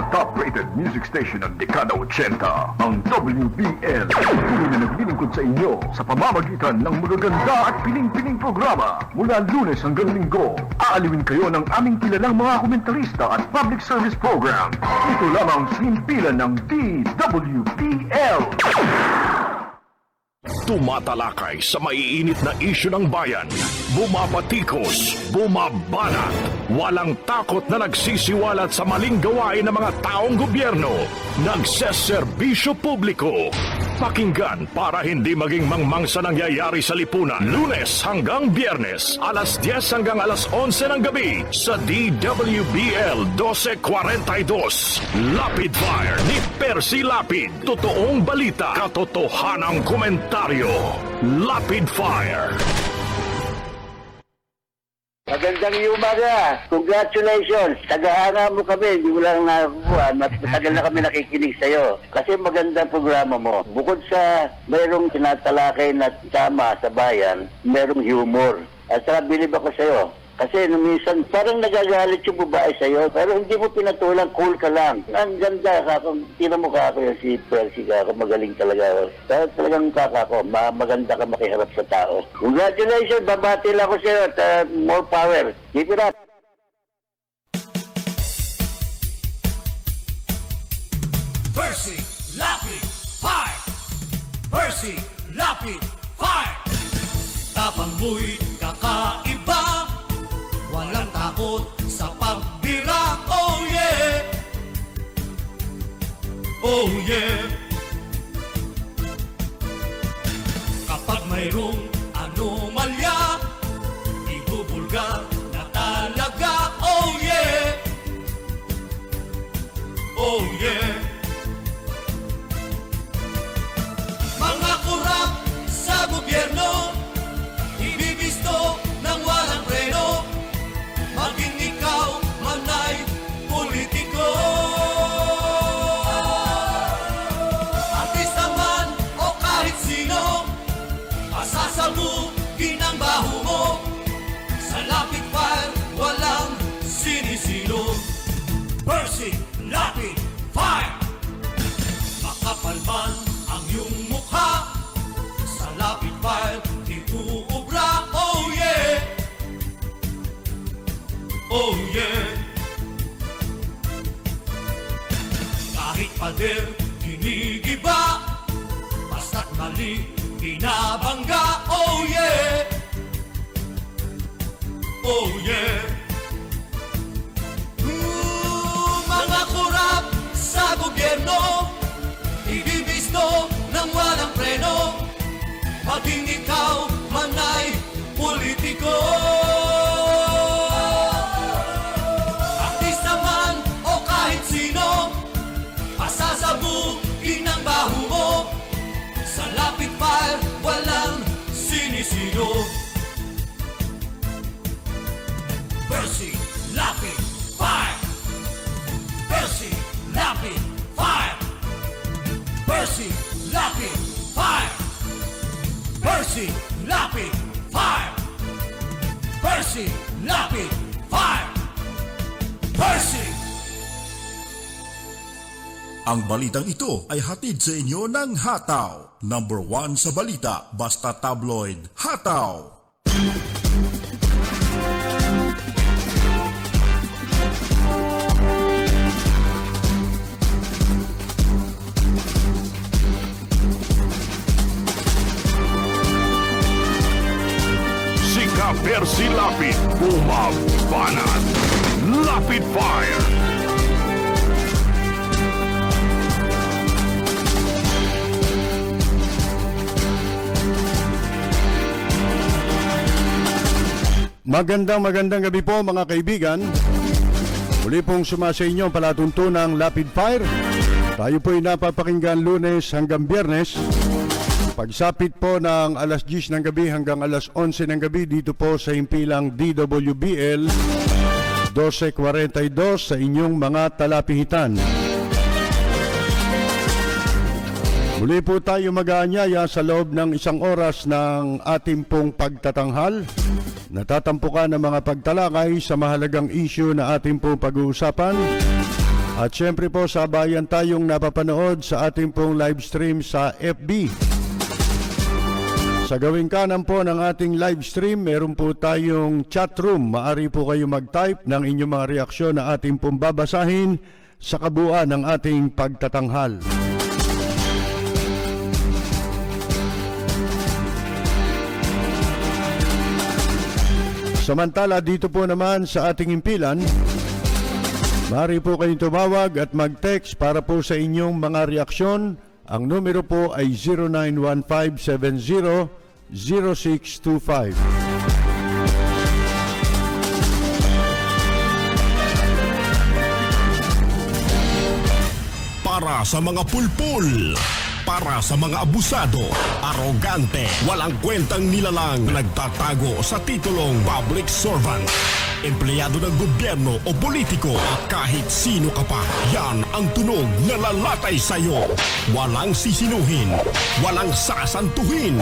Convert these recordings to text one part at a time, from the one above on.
top-rated music station ng dekada 80, ang WBL. Puri na naglilingkod sa inyo sa pamamagitan ng magaganda at piling-piling programa. Mula Lunes hanggang Linggo, aaliwin kayo ng aming kilalang mga komentarista at public service program. Ito lamang sa himpilan ng DWBL. Tumatalakay sa maiinit na isyu ng bayan. Bumabatikos, bumabanat. Walang takot na nagsisiwalat sa maling gawain ng mga taong gobyerno. Nagseserbisyo publiko. Pakinggan para hindi maging mangmang sa nangyayari sa lipunan. Lunes hanggang Biyernes, alas 10 hanggang alas 11 ng gabi sa DWBL 1242. Lapid Fire ni Percy Lapid. Totoong balita, katotohanang komentaryo. Lapid Fire. Magandang umaga. Congratulations. Tagahanga mo kami. Hindi mo lang nakakuha. Matagal na kami nakikinig sa'yo. Kasi magandang programa mo. Bukod sa mayroong tinatalakay na tama sa bayan, mayroong humor. At saka bilib ako sa'yo. Kasi minsan parang nagagalit yung babae sa'yo, pero hindi mo pinatulang, cool ka lang. Ang ganda ka, kung tinan mo ka ako yung si Percy ka, magaling talaga. Pero talagang kakako, maganda ka makiharap sa tao. Congratulations, babati lang ako sa'yo at more power. Keep it up. Percy Lapid Fire! Percy Lapid Fire! Tapang mo'y kakaiba, walang takot sa pagbira. Oh yeah! Oh yeah! Kapag mayroong anomalya, ibubulgar na talaga. Oh yeah! Oh yeah! Mga kurap sa gobyerno, ibibisto ng walang preno. Maging ikaw man ay politiko, artista man o kahit sino, pasasabugin ang baho mo. Sa Lapid Fire walang sinisino. Percy Lapid Fire! Makapal man ang iyong mukha, sa Lapid Fire di uubra. Oh yeah! Oh yeah! Kahit pader, ginigiba, basta't mali, binabangga. Oh yeah! Oh yeah! Mga kurap sa gobyerno, ibibisto ng walang preno. Maging ikaw man ay politiko, pasasabugin ang baho mo. Sa Lapid Fire walang sinisino. Percy Lapid Fire! Percy Lapid Fire! Percy Lapid Fire! Percy Lapid Fire! Percy Lapid Fire! Percy! Ang balitang ito ay hatid sa inyo ng Hataw. Number 1 sa balita, basta tabloid, Hataw. Sika Percy Lapid, bumabanat. Lapid Fire. Magandang gabi po mga kaibigan. Muli pong sumasa inyo ang palatuntunang Lapid Fire. Tayo po'y napapakinggan Lunes hanggang Biyernes. Pagsapit po ng alas 10 ng gabi hanggang alas 11 ng gabi dito po sa himpilang DWBL 1242 sa inyong mga talapihitan. Muli po tayo mag-aanyaya sa loob ng isang oras ng ating pong pagtatanghal. Natatampukan ng mga pagtalakay sa mahalagang issue na ating pong pag-uusapan. At syempre po, sabayan tayong napapanood sa ating pong live stream sa FB. Sa gawing kanan po ng ating live stream, meron po tayong chat room. Maaari po kayo mag-type ng inyong mga reaksyon na ating pong babasahin sa kabuuan ng ating pagtatanghal. Samantala, dito po naman sa ating impilan, maaari po kayong tumawag at mag-text para po sa inyong mga reaksyon. Ang numero po ay 0915700625. Para sa mga pulpul, para sa mga abusado, arogante, walang kwentang nilalang, nagtatago sa titulong public servant, empleyado ng gobyerno o politiko at kahit sino ka pa, yan ang tunog na lalatay sa'yo. Walang sisinuhin, walang sasantuhin,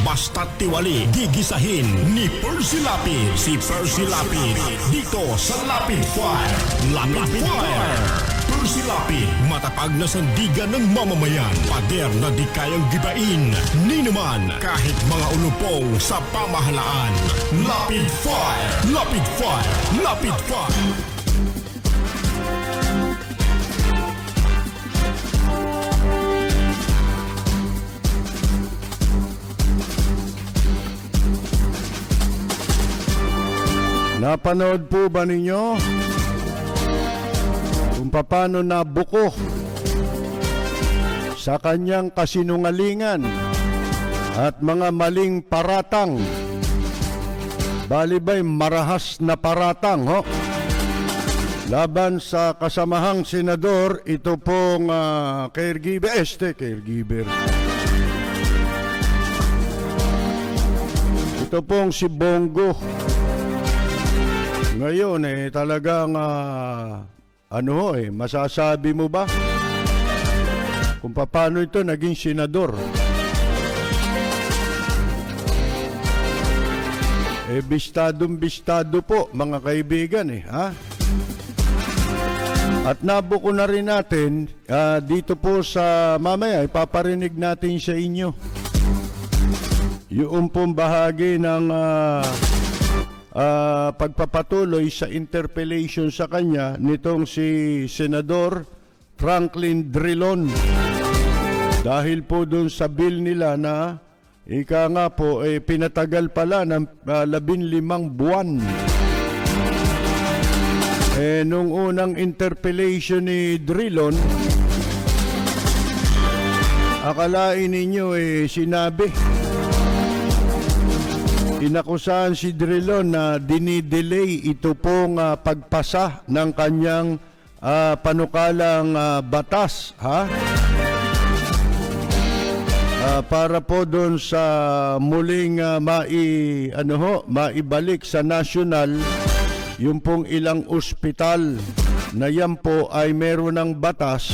basta't tiwali, gigisahin ni Percy Lapid. Si Percy Lapid, dito sa Lapid Fire. Lapid Fire! Percy Lapid, matapag na sandigan ng mamamayan, pader na di kayang gibain, ni naman kahit mga ulupong sa pamahalaan. Lapid Fire! Lapid Fire! Lapid Fire! Napanood po ba ninyo kung paano nabuko sa kanyang kasinungalingan at mga maling paratang? Balibay marahas na paratang, ho? Laban sa kasamahang senador, ito pong caregiver. Ito pong si Bongo. Ngayon talagang masasabi mo ba kung paano ito naging senador? Bistado po mga kaibigan ha? At nabuko na rin natin dito po sa mamaya, ipaparinig natin sa inyo yung pong bahagi ng pagpapatuloy sa interpellation sa kanya nitong si Senador Franklin Drilon, dahil po dun sa bill nila na ika nga po pinatagal pala ng 15 buwan. Nung unang interpellation ni Drilon, akalain ninyo sinabi, inakusahan si Drilon na dinidelay ito pong pagpasa ng kanyang panukalang batas, ha? Para po doon sa muling maibalik sa national yung pong ilang ospital na yan po ay meron ng batas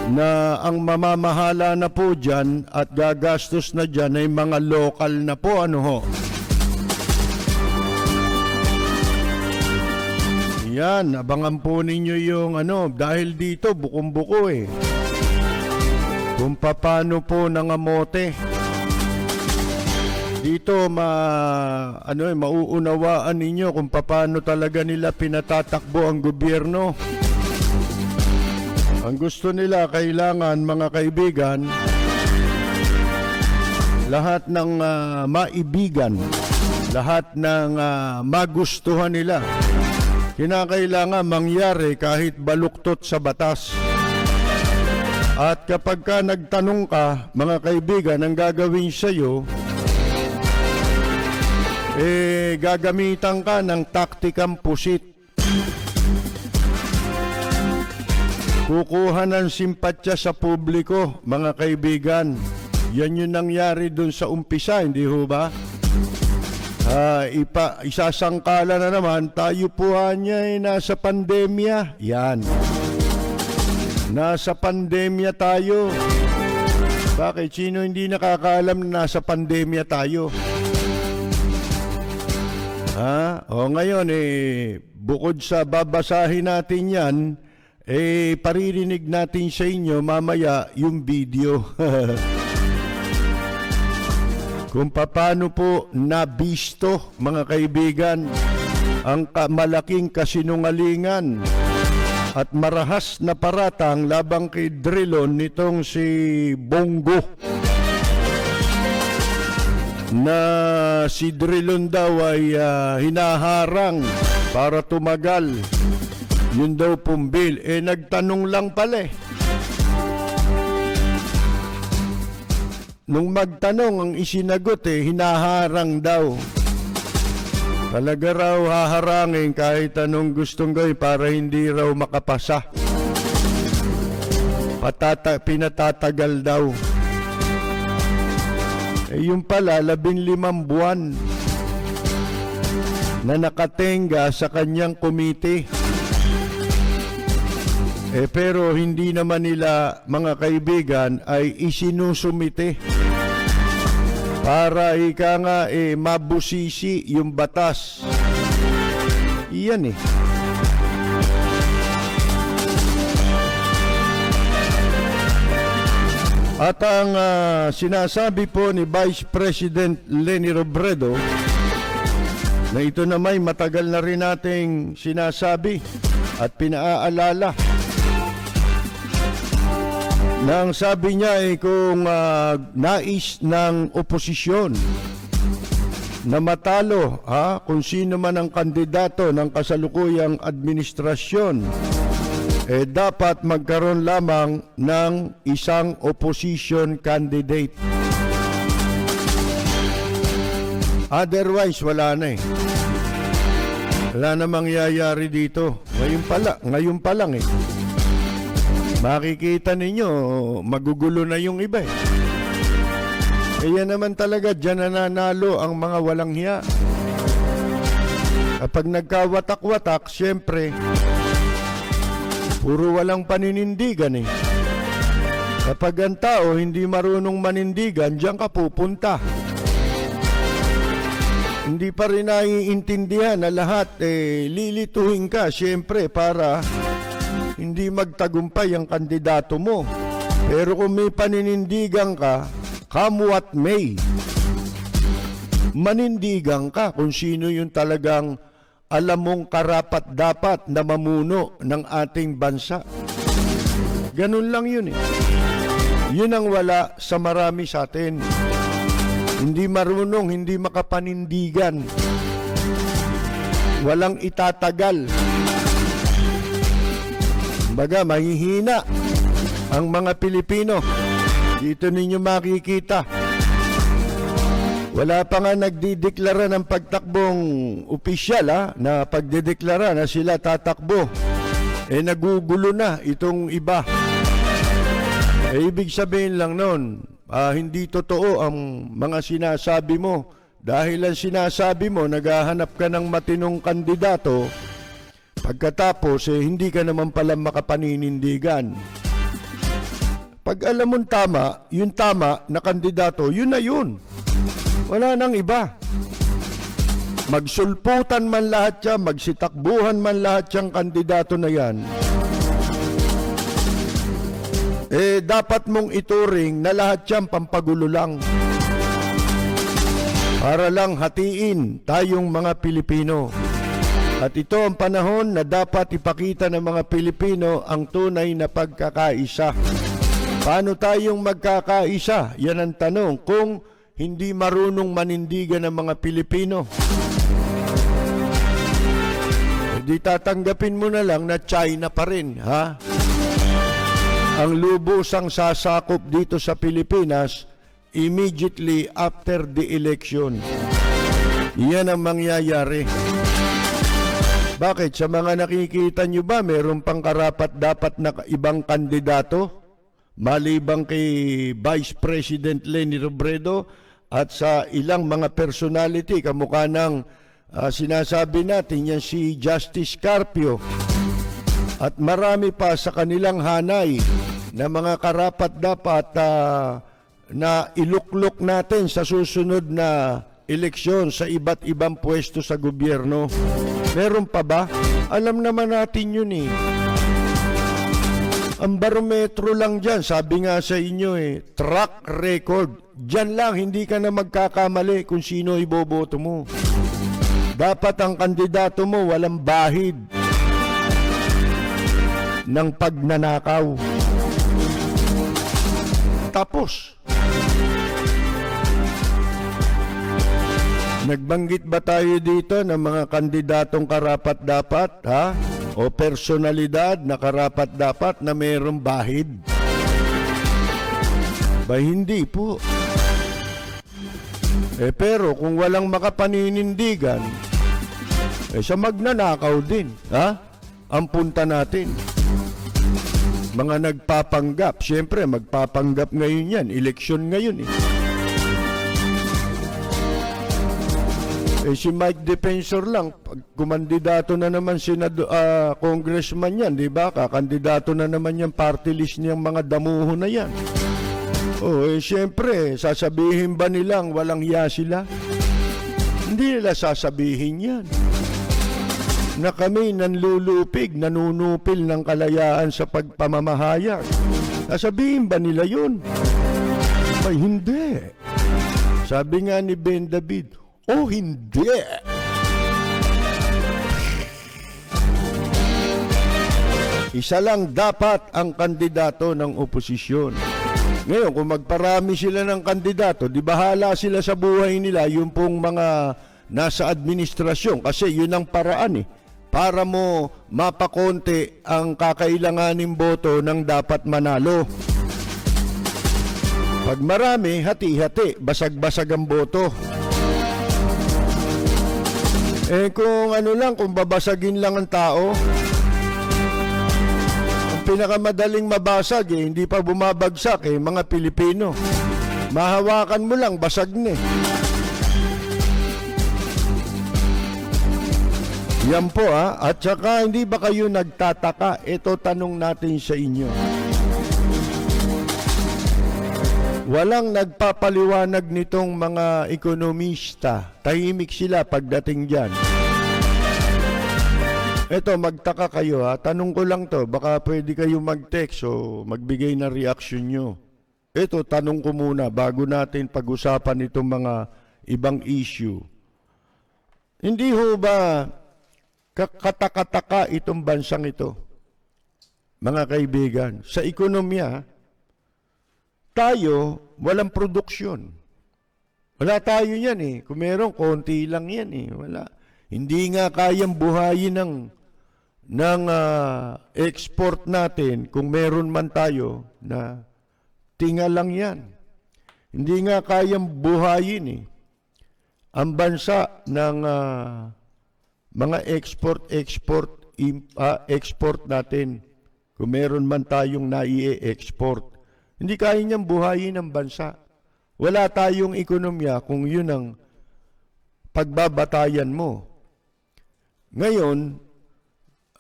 na ang mamamahala na po dyan at gagastos na dyan ay mga lokal na po, Yan, abangan po ninyo yung dahil dito bukong-buko kung paano po nangamote. Dito mauunawaan ninyo kung paano talaga nila pinatatakbo ang gobyerno. Ang gusto nila, kailangan mga kaibigan, lahat ng maibigan, lahat ng magustuhan nila, kinakailangan mangyari kahit baluktot sa batas. At kapag ka nagtanong ka, mga kaibigan, ang gagawin sa'yo, gagamitan ka ng taktikang pusit. Kukuha ng simpatya sa publiko, mga kaibigan. Yan yung nangyari dun sa umpisa, hindi ho ba? Isasangkala na naman, tayo po niya nasa pandemya. Yan. Nasa pandemya tayo. Bakit? Sino hindi nakakaalam na nasa pandemya tayo? O ngayon, bukod sa babasahin natin yan, Paririnig natin sa inyo mamaya yung video. Kung paano po nabisto, mga kaibigan, ang malaking kasinungalingan at marahas na paratang labang kay Drilon nitong si Bongo. Na si Drilon daw ay hinaharang para tumagal. Yun daw pong bill. Nagtanong lang pala. Nung magtanong, ang isinagot hinaharang daw. Talaga raw haharangin kahit anong gustong gawin para hindi raw makapasa. Pinatatagal daw. Yung pala, 15 buwan na nakatenga sa kanyang komite. Pero hindi naman nila, mga kaibigan, ay isinusumite para ika nga mabusisi yung batas. Iyan At ang sinasabi po ni Vice President Leni Robredo, na ito na may matagal na rin nating sinasabi at pinaaalala, nang sabi niya kung nais ng oposisyon na matalo, kung sino man ang kandidato ng kasalukuyang administrasyon, dapat magkaroon lamang ng isang opposition candidate. Otherwise, wala na Wala na mangyayari dito. Ngayon pa lang Makikita ninyo, magugulo na yung iba Kaya naman talaga, dyan nananalo ang mga walang hiya. Kapag nagkawatak-watak, siyempre, puro walang paninindigan Kapag ang tao hindi marunong manindigan, dyan ka pupunta. Hindi pa rin naiintindihan na lahat lilituhin ka, siyempre, para hindi magtagumpay ang kandidato mo. Pero kung may paninindigan ka, come what may, manindigan ka kung sino yung talagang alam mong karapat-dapat na mamuno ng ating bansa. Ganun lang yun Yun ang wala sa marami sa atin. Hindi marunong, hindi makapanindigan. Walang itatagal. Baga, mahihina ang mga Pilipino. Dito ninyo makikita. Wala pa nga nagdideklara ng pagtakbong opisyal na pagdideklara na sila tatakbo. Nagugulo na itong iba. Ibig sabihin lang nun, hindi totoo ang mga sinasabi mo. Dahil ang sinasabi mo, naghahanap ka ng matinong kandidato, pagkatapos hindi ka naman pala makapaninindigan. Pag alam mong tama, yung tama na kandidato, yun na yun. Wala nang iba. Magsulputan man lahat yan, magsitakbuhan man lahat yung kandidato na yan, dapat mong ituring na lahat yan pampagulo lang. Para lang hatiin tayong mga Pilipino. At ito ang panahon na dapat ipakita ng mga Pilipino ang tunay na pagkakaisa. Paano tayong magkakaisa? Yan ang tanong. Kung hindi marunong manindigan ng mga Pilipino, hindi tatanggapin mo na lang na China pa rin, ang lubusang sasakop dito sa Pilipinas immediately after the election. Yan ang mangyayari. Bakit? Sa mga nakikita nyo ba, meron pang karapat-dapat na ibang kandidato? Malibang kay Vice President Leni Robredo at sa ilang mga personality, kamukha ng sinasabi natin yan si Justice Carpio. At marami pa sa kanilang hanay na mga karapat-dapat na iluklok natin sa susunod na eleksyon sa iba't ibang pwesto sa gobyerno. Meron pa ba? Alam naman natin yun Ang barometro lang dyan, sabi nga sa inyo track record. Dyan lang, hindi ka na magkakamali kung sino iboboto mo. Dapat ang kandidato mo walang bahid ng pagnanakaw. Tapos. Nagbanggit ba tayo dito ng mga kandidatong karapat-dapat, ha? O personalidad na karapat-dapat na mayroong bahid? Ba hindi po. Pero kung walang makapaninindigan, sa magnanakaw din, ha? Ang punta natin. Mga nagpapanggap, siyempre magpapanggap ngayon yan, eleksyon ngayon si Mike Defensor lang, kumandidato na naman congressman yan, di ba? Kakandidato na naman yung party list niyang mga damuho na yan. Siyempre, sasabihin ba nilang walang hiya sila? Hindi nila sasabihin yan. Na kami nanlulupig, nanunupil ng kalayaan sa pagpamamahayag. Sasabihin ba nila yun? Ay, hindi. Sabi nga ni Ben David, hindi. Isa lang dapat ang kandidato ng oposisyon. Ngayon, kung magparami sila ng kandidato, di bahala sila sa buhay nila, yung pong mga nasa administrasyon. Kasi yun ang paraan para mo mapakonti ang kakailanganing boto ng dapat manalo. Pag marami, hati-hati, basag-basag ang boto. Kung kung babasagin lang ang tao, ang pinakamadaling mabasag hindi pa bumabagsak mga Pilipino. Mahawakan mo lang, basag na Yan po At saka hindi ba kayo nagtataka? Ito tanong natin sa inyo. Walang nagpapaliwanag nitong mga ekonomista. Tahimik sila pagdating dyan. Ito, magtaka kayo Tanong ko lang to. Baka pwede kayo mag-text o magbigay ng reaction nyo. Ito, tanong ko muna bago natin pag-usapan itong mga ibang issue. Hindi ho ba katakataka itong bansang ito? Mga kaibigan, sa ekonomiya, tayo, walang produksyon. Wala tayo yan Kung meron, konti lang yan Wala. Hindi nga kayang buhayin ng export natin kung meron man tayo na tinga lang yan. Hindi nga kayang buhayin ang bansa ng mga export natin kung meron man tayong nai-export. Hindi kaya niyang buhayin ang bansa. Wala tayong ekonomiya kung yun ang pagbabatayan mo. Ngayon,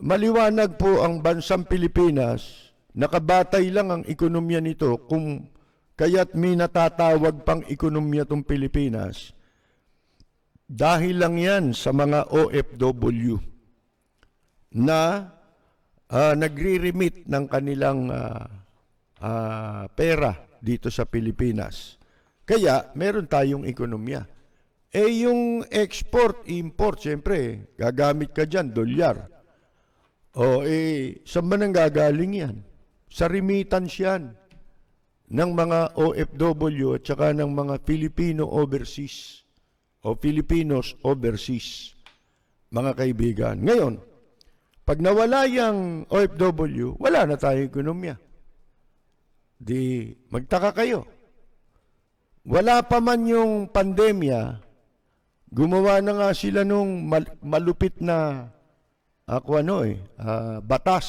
maliwanag po ang bansang Pilipinas, nakabatay lang ang ekonomiya nito kung kaya't may natatawag pang ekonomiya itong Pilipinas. Dahil lang yan sa mga OFW na nagre-remit ng kanilang pera dito sa Pilipinas. Kaya, meron tayong ekonomiya. Yung export, import, siyempre, gagamit ka dyan, dolyar. Saan ba nang gagaling yan? Sa remittance yan ng mga OFW at saka ng mga Filipino overseas o Filipinos overseas, mga kaibigan. Ngayon, pag nawala yung OFW, wala na tayong ekonomiya. Di magtaka kayo. Wala pa man yung pandemya, gumawa na nga sila nung malupit na batas.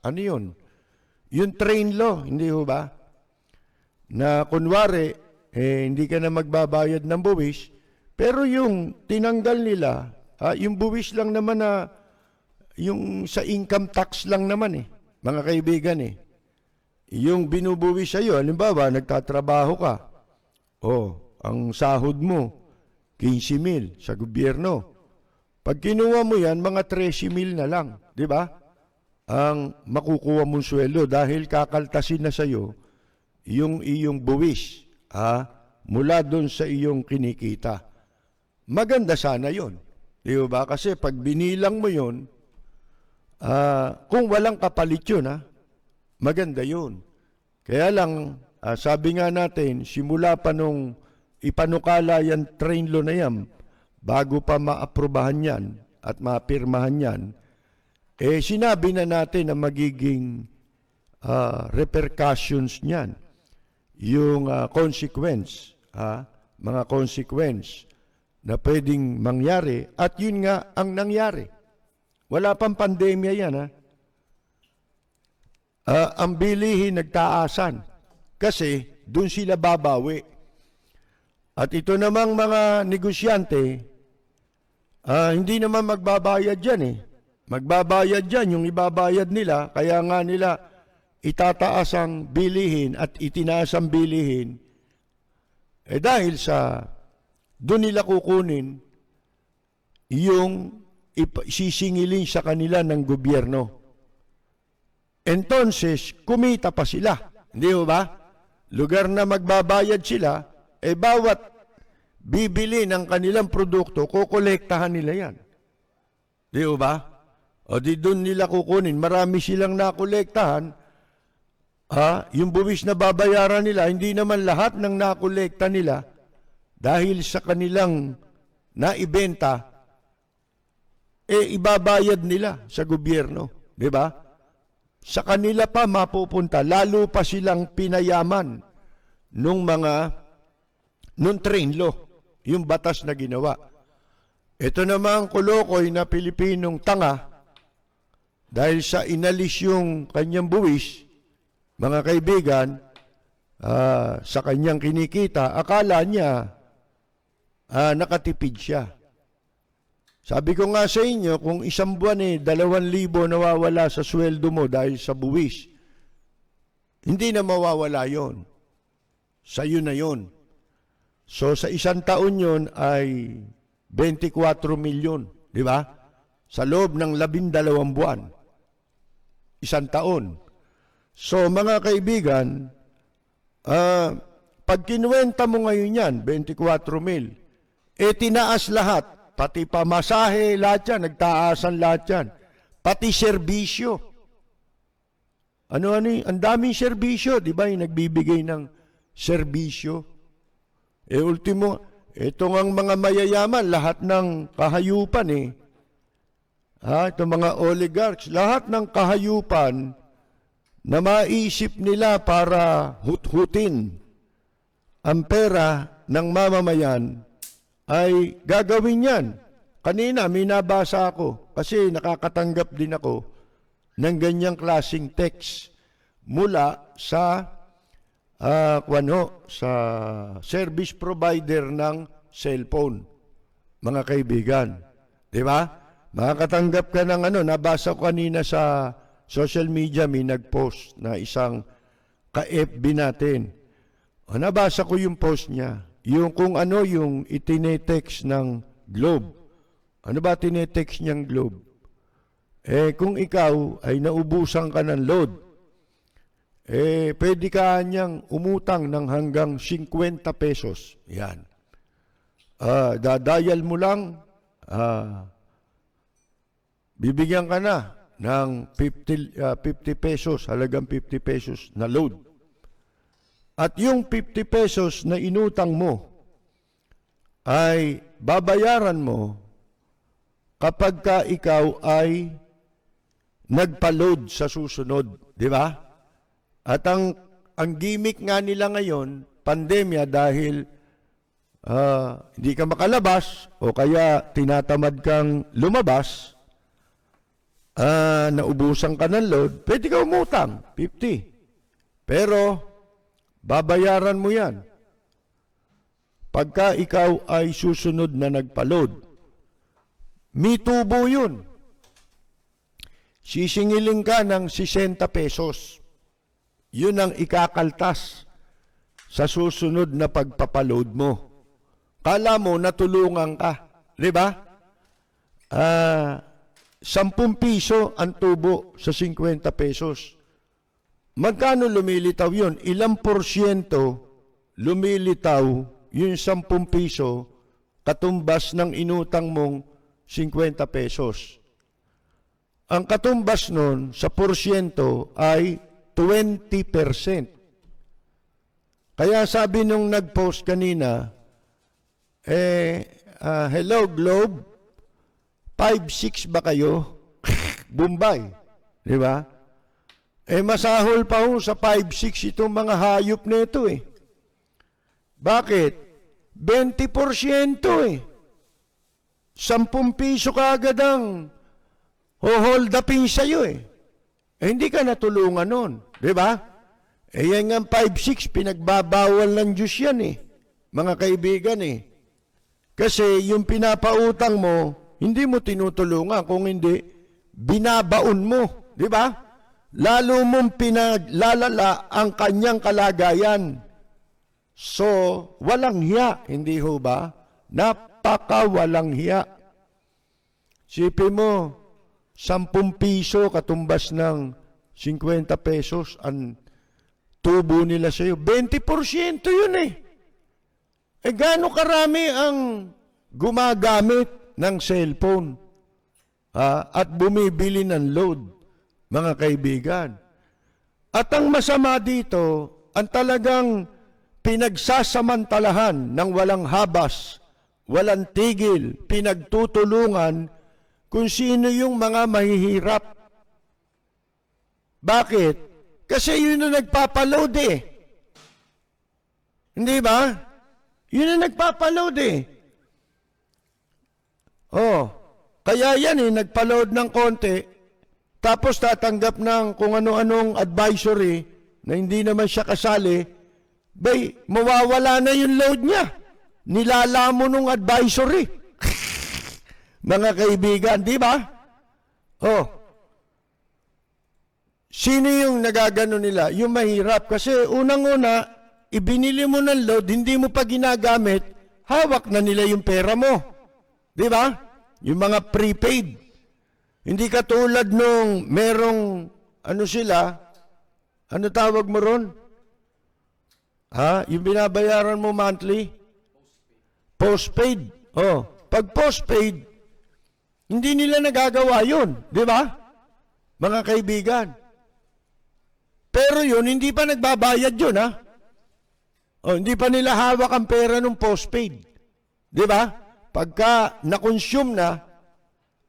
Ano yun? Yung train law, hindi ho ba? Na kunwari, hindi ka na magbabayad ng buwis, pero yung tinanggal nila, yung buwis lang naman na, yung sa income tax lang naman mga kaibigan Yung binubuwis sa'yo, halimbawa, nagtatrabaho ka, ang sahod mo, 15,000 sa gobyerno. Pag kinuha mo yan, mga 13,000 na lang, di ba? ang makukuha mong sweldo dahil kakaltasin na sa'yo yung iyong buwis mula doon sa iyong kinikita. Maganda sana yon, di ba? Kasi pag binilang mo yon, kung walang kapalit yun, maganda yun. Kaya lang, sabi nga natin, simula pa nung ipanukala yan train law na yan, bago pa maaprubahan yan at mapirmahan yan, sinabi na natin na magiging repercussions niyan, yung consequence, mga consequence na pwedeng mangyari, at yun nga ang nangyari. Wala pang pandemya yan, ang bilihin nagtaasan kasi dun sila babawi. At ito namang mga negosyante, hindi naman magbabayad dyan Magbabayad dyan yung ibabayad nila, kaya nga nila itataas ang bilihin at itinaas ang bilihin, dahil sa doon nila kukunin yung sisingilin sa kanila ng gobyerno. Entonces, kumita pa sila. Hindi ba? Lugar na magbabayad sila, bawat bibili ng kanilang produkto, kukolektahan nila yan. Di ba? O di doon nila kukunin. Marami silang nakolektahan. Yung buwis na babayaran nila, hindi naman lahat ng nakolekta nila dahil sa kanilang naibenta, ibabayad nila sa gobyerno. Di ba? Sa kanila pa mapupunta, lalo pa silang pinayaman nung train law, yung batas na ginawa. Ito namang kolokoy na Pilipinong tanga, dahil sa inalis yung kanyang buwis, mga kaibigan, sa kanyang kinikita, akala niya nakatipid siya. Sabi ko nga sa inyo, kung isang buwan 2,000 nawawala sa sweldo mo dahil sa buwis, hindi na mawawala yon. Sa'yo na yon. So sa isang taon yon ay 24 milyon, di ba? Sa loob ng 12 buwan. Isang taon. So mga kaibigan, pag kinuwenta mo ngayon yan, 24 mil, tinaas lahat. Pati pamasahe, lahat yan, nagtaasan lahat yan. Pati serbisyo. Ang daming serbisyo, di ba? Yung nagbibigay ng serbisyo. Ultimo, itong ang mga mayayaman, lahat ng kahayupan itong mga oligarchs, lahat ng kahayupan na maisip nila para hut-hutin ang pera ng mamamayan, ay gagawin yan. Kanina, may nabasa ako, kasi nakakatanggap din ako ng ganyang klaseng text mula sa sa service provider ng cellphone, mga kaibigan. Di ba? Makakatanggap ka ng nabasa ko kanina sa social media, may nag-post na isang ka-FB natin. Nabasa ko yung post niya. Yung kung yung itinetext ng Globe. Ano ba tinetext niyang Globe? Kung ikaw ay naubusan ka ng load, pwede ka niyang umutang ng hanggang 50 pesos. Yan. Dadayal mo lang, bibigyan ka na ng 50 pesos, halagang 50 pesos na load. At yung 50 pesos na inutang mo ay babayaran mo kapag ka ikaw ay nagpa-load sa susunod, di ba? At ang gimmick nga nila ngayon, pandemya, dahil hindi ka makalabas o kaya tinatamad kang lumabas, naubusan ka ng load, pwede ka umutang, 50. Pero babayaran mo yan pagka ikaw ay susunod na nagpa-load. May tubo yun. Sisingiling ka ng 60 pesos. Yun ang ikakaltas sa susunod na pagpapaload mo. Kala mo natulungan ka, di ba? 10 piso ang tubo sa 50 pesos. Magkano lumilitaw yun? Ilang porsyento lumilitaw yung 10 piso katumbas ng inutang mong 50 pesos? Ang katumbas nun sa porsyento ay 20%. Kaya sabi nung nag-post kanina, hello Globe, 5-6 ba kayo? Bombay. Di ba? Masahol pa ho sa 5-6 itong mga hayop na ito eh. Bakit? 20% eh. 10 piso ka agad ang hold upin sa'yo eh. Hindi ka natulungan nun. Di ba? Yan nga 5-6, pinagbabawal ng Diyos yan eh. Mga kaibigan eh. Kasi yung pinapautang mo, hindi mo tinutulungan. Kung hindi, binabaon mo. Di ba? Lalo mong pinaglalala ang kanyang kalagayan. So, walang hiya, hindi ho ba? Napaka-walang hiya. Sipin mo, 10 piso katumbas ng 50 pesos ang tubo nila sa'yo. 20% yun eh. Gaano karami ang gumagamit ng cellphone at bumibili ng load, mga kaibigan. At ang masama dito, ang talagang pinagsasamantalahan ng walang habas, walang tigil, pinagtutulungan kung sino yung mga mahihirap. Bakit? Kasi yun ang nagpapaload eh. Hindi ba? Yun ang nagpapaload eh. Kaya yan eh, nagpaload ng konti, tapos tatanggap ng kung ano-anong advisory na hindi naman siya kasali, mawawala na yung load niya. Nilala mo nung advisory. Mga kaibigan, di ba? Sino yung nagagano nila? Yung mahirap. Kasi unang-una, ibinili mo ng load, hindi mo pa ginagamit, hawak na nila yung pera mo. Di ba? Yung mga prepaid. Hindi katulad nung merong, ano tawag mo ron? Yung binabayaran mo monthly? Postpaid. Pag postpaid, hindi nila nagagawa yun. Di ba? Mga kaibigan. Pero yun, hindi pa nagbabayad yun, hindi pa nila hawak ang pera ng postpaid. Di ba? Pagka na-consume na,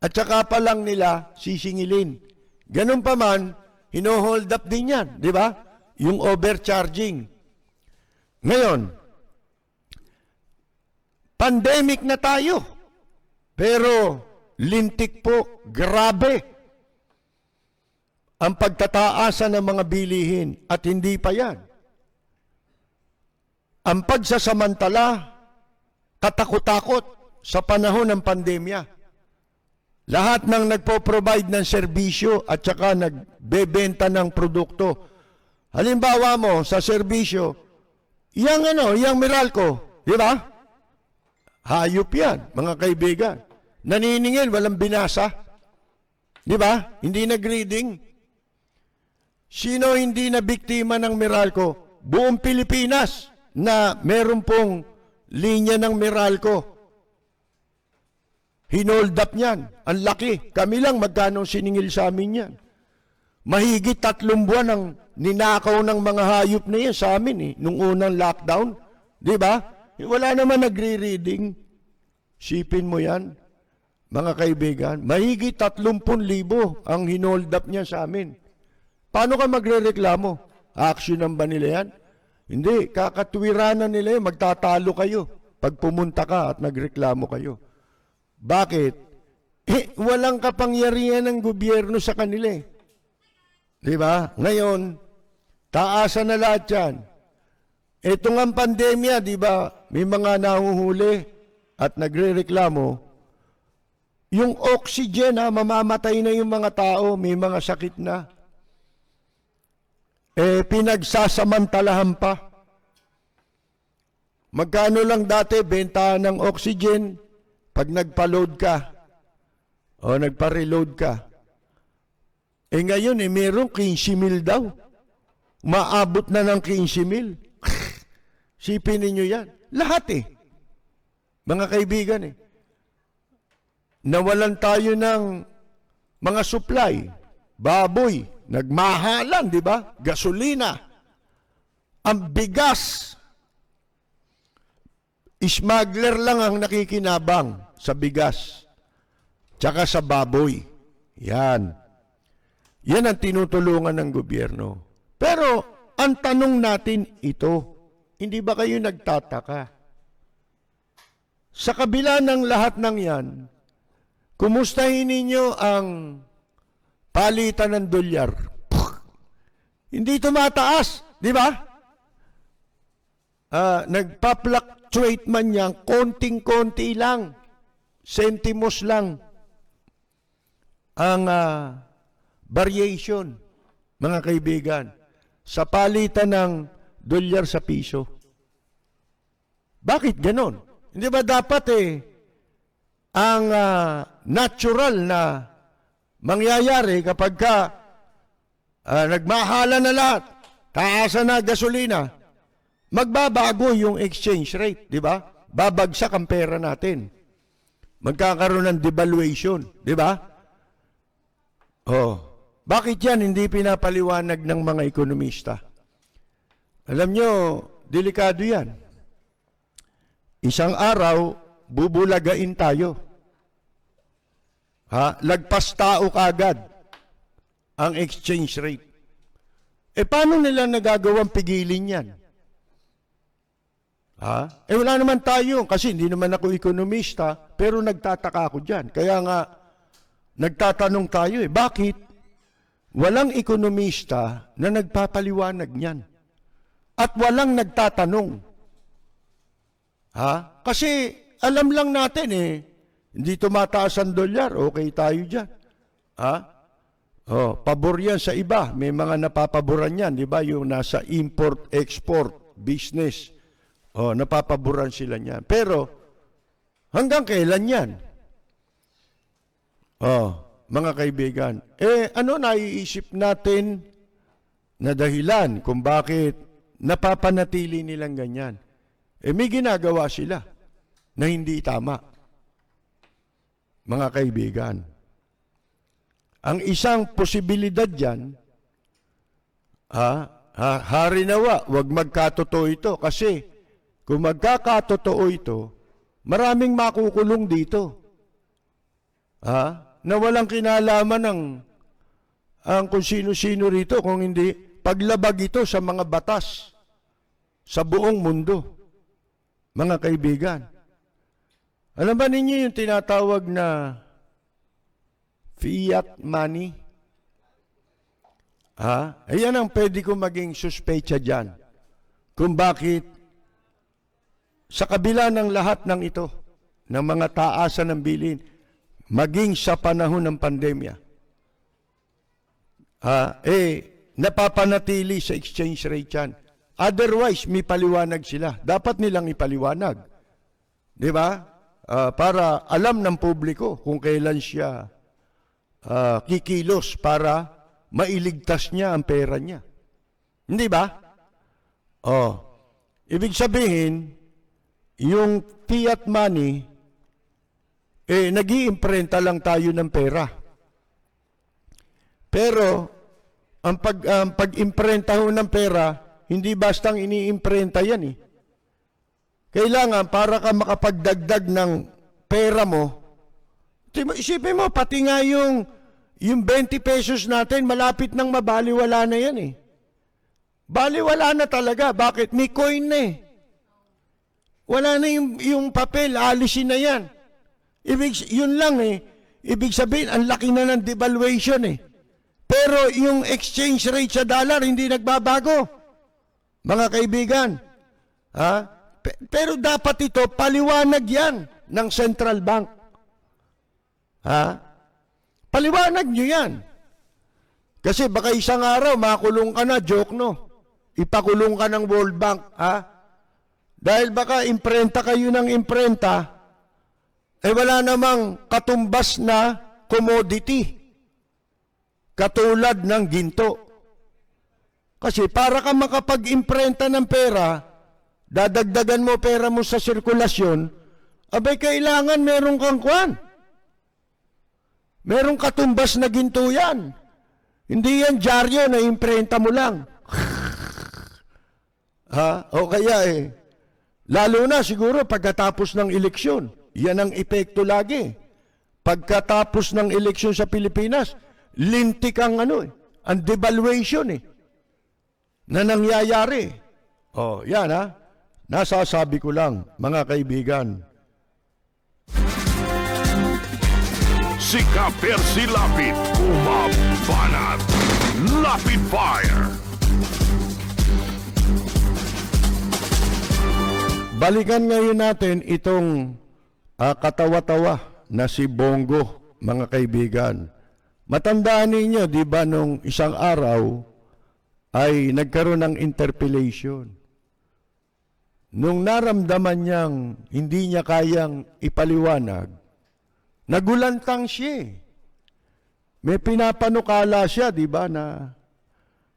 at saka pa lang nila sisingilin. Ganun pa man, hino-hold up din yan. Di ba? Yung overcharging. Ngayon, pandemic na tayo. Pero, lintik po, grabe ang pagtataasan ng mga bilihin at hindi pa yan. Ang pagsasamantala, katakot-takot sa panahon ng pandemya. Lahat ng nagpo-provide ng serbisyo at saka nagbebenta ng produkto. Halimbawa mo sa serbisyo, yang Meralco, di ba? Hayop yan, mga kaibigan. Naniningil, walang binasa. Di ba? Hindi nag-reading. Sino hindi na biktima ng Meralco? Buong Pilipinas na meron pong linya ng Meralco. Hinold up niyan. Ang laki. Kami lang magkano siningil sa amin yan. Mahigit 3 buwan ang ninakaw ng mga hayop na yan sa amin nung unang lockdown. Di ba? Wala naman nagre-reading. Sipin mo yan, mga kaibigan. Mahigit 30,000 ang hinold up niya sa amin. Paano ka magre-reklamo? Actionan ba nila yan? Hindi. Kakatwiranan nila yan. Magtatalo kayo pag pumunta ka at nagreklamo kayo. Bakit? Walang kapangyarihan ng gobyerno sa kanila eh. Di ba? Ngayon, taasan na lahat yan. Ito nga pandemya, di ba? May mga nahuhuli at nagre-reklamo. Yung oxygen, mamamatay na yung mga tao, may mga sakit na. Pinagsasamantalahan pa. Magkano lang dati bentahan ng oxygen pag nagpa-load ka? O nagpa-reload ka. Eh ngayon, merong 15,000 daw. Maabot na ng 15,000. Sipin ninyo yan. Lahat mga kaibigan Nawalan tayo ng mga supply. Baboy, nagmahalan, di ba? Gasolina. Ang bigas. Smuggler lang ang nakikinabang sa bigas. Tsaka sa baboy. Yan. Yan ang tinutulungan ng gobyerno. Pero, ang tanong natin ito, hindi ba kayo nagtataka? Sa kabila ng lahat ng yan, kumustahin ninyo ang palitan ng dolyar? Hindi tumataas, di ba? Nagpa-fluctuate man yan, konting-konti lang, sentimos lang ang variation, mga kaibigan, sa palitan ng dolyar sa piso. Bakit ganon? Hindi ba dapat ang natural na mangyayari kapag nagmahala na lahat, taasan na gasolina, magbabago yung exchange rate, di ba? Babagsak ang pera natin. Magkakaroon ng devaluation, di ba? Bakit yan hindi pinapaliwanag ng mga ekonomista? Alam nyo, delikado yan. Isang araw, bubulagain tayo. Lagpas tao kagad ang exchange rate. Paano nila nagagawang pigilin yan? Wala naman tayo, kasi hindi naman ako ekonomista, pero nagtataka ako dyan. Kaya nga, nagtatanong tayo bakit walang ekonomista na nagpapaliwanag niyan? At walang nagtatanong. Kasi alam lang natin hindi tumataas ang dolyar, okay tayo dyan. Pabor yan sa iba. May mga napapaboran yan, di ba? Yung nasa import-export business. Napapaboran sila niyan. Pero, hanggang kailan yan? Mga kaibigan, ano naiisip natin na dahilan kung bakit napapanatili nilang ganyan? May ginagawa sila na hindi tama. Mga kaibigan, ang isang posibilidad dyan, harinawa, wag magkatotoo ito. Kasi kung magkakatotoo ito, maraming makukulong dito. Na walang kinalaman ang kung sino-sino rito, kung hindi paglabag ito sa mga batas sa buong mundo. Mga kaibigan, alam ba ninyo yung tinatawag na fiat money? Ayan ang pwede kong maging suspecha dyan. Kung bakit sa kabila ng lahat ng ito, ng mga taasan ng bilhin, maging sa panahon ng pandemya, napapanatili sa exchange rate yan. Otherwise, may paliwanag sila. Dapat nilang ipaliwanag. Di ba? Para alam ng publiko kung kailan siya kikilos para mailigtas niya ang pera niya. Hindi ba? Ibig sabihin, yung fiat money, nag-iimprenta lang tayo ng pera. Pero, ang pag-imprenta ho ng pera, hindi bastang iniimprenta yan Kailangan, para ka makapagdagdag ng pera mo, isipin mo, pati nga yung 20 pesos natin, malapit nang mabaliwala na yan Baliwala na talaga. Bakit? May coin na Wala na yung papel, alisin na yan. Yun lang Ibig sabihin, ang laki na ng devaluation Pero yung exchange rate sa dollar, hindi nagbabago. Mga kaibigan, pero dapat ito, paliwanag yan ng central bank. Paliwanag nyo yan. Kasi baka isang araw, makulong ka na, joke no. Ipakulong ka ng World Bank, Dahil baka imprenta kayo ng imprenta, wala namang katumbas na commodity. Katulad ng ginto. Kasi para ka makapag-imprenta ng pera, dadagdagan mo pera mo sa sirkulasyon, abay kailangan meron kang kwan. Merong katumbas na ginto yan. Hindi yan dyaryo na imprenta mo lang. Ha? O kaya lalo na siguro pagkatapos ng eleksyon. Yan ang epekto lagi. Pagkatapos ng eleksyon sa Pilipinas, lintik ang ang devaluation na nangyayari. O, yan ha. Nasasabi ko lang, mga kaibigan. Si Ka-Percy Lapid, bumabanat. Lapid Fire. Balikan ngayon natin itong katawa-tawa na si Bongo, mga kaibigan. Matandaan ninyo, di ba, nung isang araw ay nagkaroon ng interpellation. Nung naramdaman niyang hindi niya kayang ipaliwanag, nagulantang siya. May pinapanukala siya, di ba, na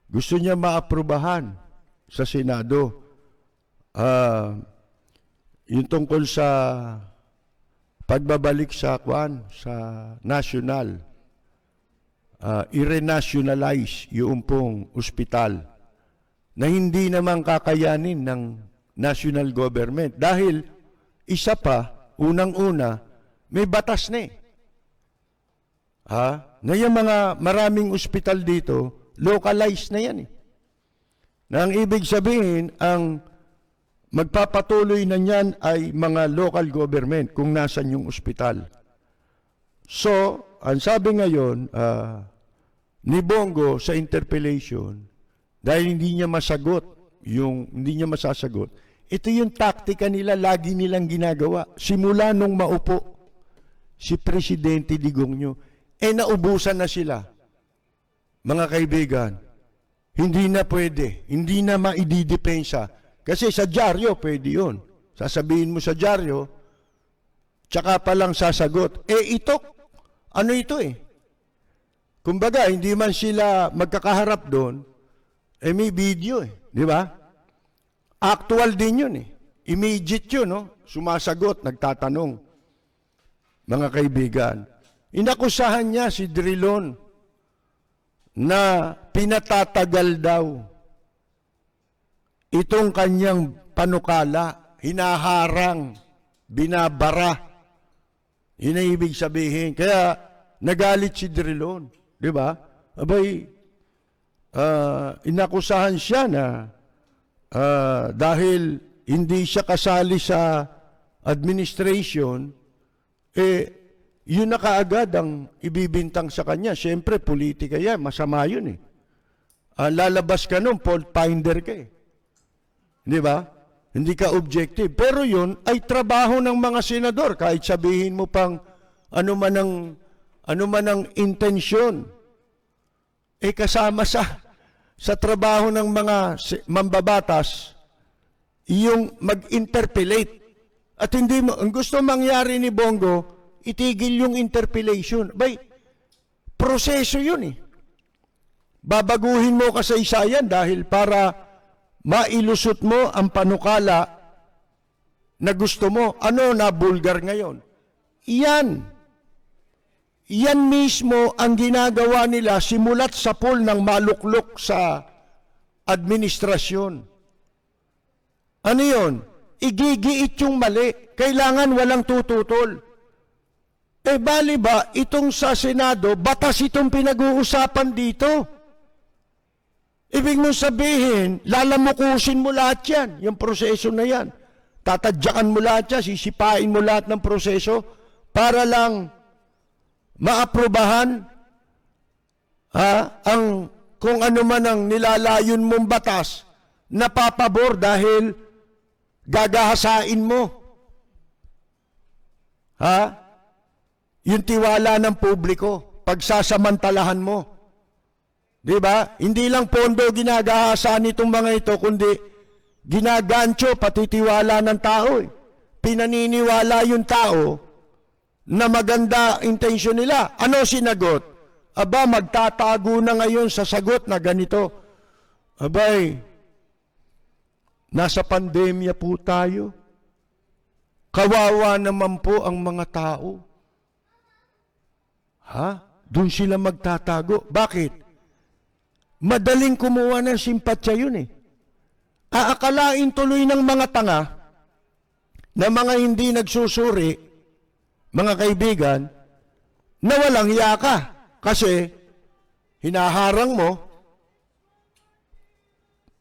gusto niya maaprubahan sa Senado. Yung tungkol sa pagbabalik sa national. I-renationalize yung pong ospital na hindi naman kakayanin ng national government. Dahil isa pa, unang-una, may batas na na yung mga maraming ospital dito, localized na yan Na ang ibig sabihin, ang magpapatuloy na niyan ay mga local government kung nasan yung ospital. So, ang sabi ngayon ni Bongo sa interpellation, dahil hindi niya masasagot, ito yung taktika nila, lagi nilang ginagawa. Simula nung maupo si Presidente Digongyo, naubusan na sila. Mga kaibigan, hindi na pwede, hindi na maididepensa. Kasi sa dyaryo, pwede yun. Sasabihin mo sa dyaryo, tsaka palang sasagot. Ito, ano ito Kumbaga, hindi man sila magkakaharap doon, may video di ba? Actual din yun Immediate yun, Sumasagot, nagtatanong. Mga kaibigan, inakusahan niya si Drilon na pinatatagal daw itong kanyang panukala, hinaharang, binabara. Yun ang ibig sabihin. Kaya nagalit si Drilon, di ba? Abay, inakusahan siya na dahil hindi siya kasali sa administration, yun na kaagad ang ibibintang sa kanya. Siyempre, politika yan, masama yun lalabas ka nun, fault finder ka Di ba? Hindi ka objective. Pero yun ay trabaho ng mga senador. Kahit sabihin mo pang ano man ang intensyon. Kasama sa trabaho ng mga mambabatas, yung mag-interpellate. At hindi mo, ang gusto mangyari ni Bongo, itigil yung interpellation. Bay, proseso yun Babaguhin mo kasaysayan dahil para mailusot mo ang panukala na gusto mo. Ano na bulgar ngayon? Yan mismo ang ginagawa nila simulat sa pool ng maluklok sa administrasyon. Ano yun? Igigiit yung mali. Kailangan walang tututol. Bali ba, itong sa Senado, batas itong pinag-uusapan dito. Ibig mong sabihin, lalamukusin mo lahat yan, yung proseso na yan. Tatadyakan mo lahat yan, sisipain mo lahat ng proseso para lang maaprobahan ang kung ano man ang nilalayon mong batas na papabor dahil gagahasain mo. Yung tiwala ng publiko, pagsasamantalahan mo. Di ba? Hindi lang pondo ginagahasa nitong mga ito, kundi ginagancho pati tiwala ng tao. Pinaniniwala yung tao na maganda intensyon nila. Ano sinagot? Aba, magtatago na ngayon sa sagot na ganito. Abay, nasa pandemya po tayo. Kawawa naman po ang mga tao. Ha? Doon sila magtatago. Bakit? Madaling kumuha ng simpatsya yun eh. Aakalain tuloy ng mga tanga na mga hindi nagsusuri, mga kaibigan, na walang hiya ka. Kasi hinaharang mo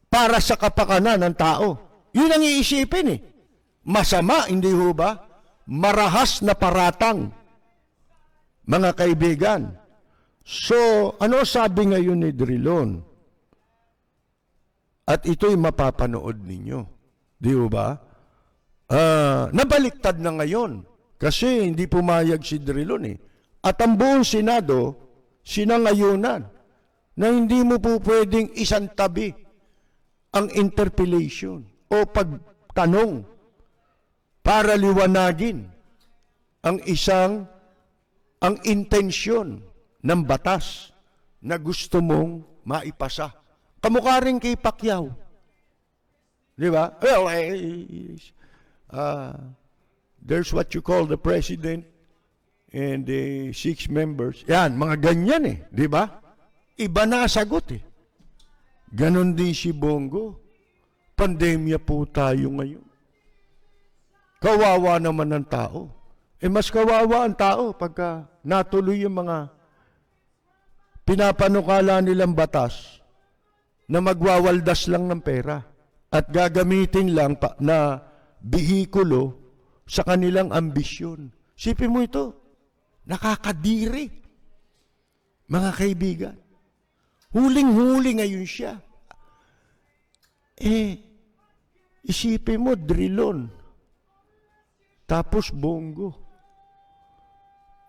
para sa kapakanan ng tao. Yun ang iisipin eh. Masama, hindi ho ba? Marahas na paratang, mga kaibigan. So, ano sabi ngayon ni Drilon? At ito'y mapapanood ninyo. Di ho ba? Nabaliktad na ngayon. Kasi hindi pumayag si Drilon eh. At ang buong Senado, sinangayunan na hindi mo po pwedeng isang tabi ang interpellation o pagtanong para liwanagin ang intensyon ng batas na gusto mong maipasa. Kamukha rin kay Pacquiao. Di ba? Well, there's what you call the president and the 6 members. Yan, mga ganyan eh. Di ba? Iba na sagot eh. Ganon din si Bongo. Pandemya po tayo ngayon. Kawawa naman ang tao. Mas kawawa ang tao pagka natuloy yung mga pinapanukala nilang batas na magwawaldas lang ng pera at gagamitin lang na bihikulo sa kanilang ambisyon. Sipin mo ito, nakakadiri. Mga kaibigan, huling-huli ngayon siya. Isipin mo, Drilon. Tapos Bongo.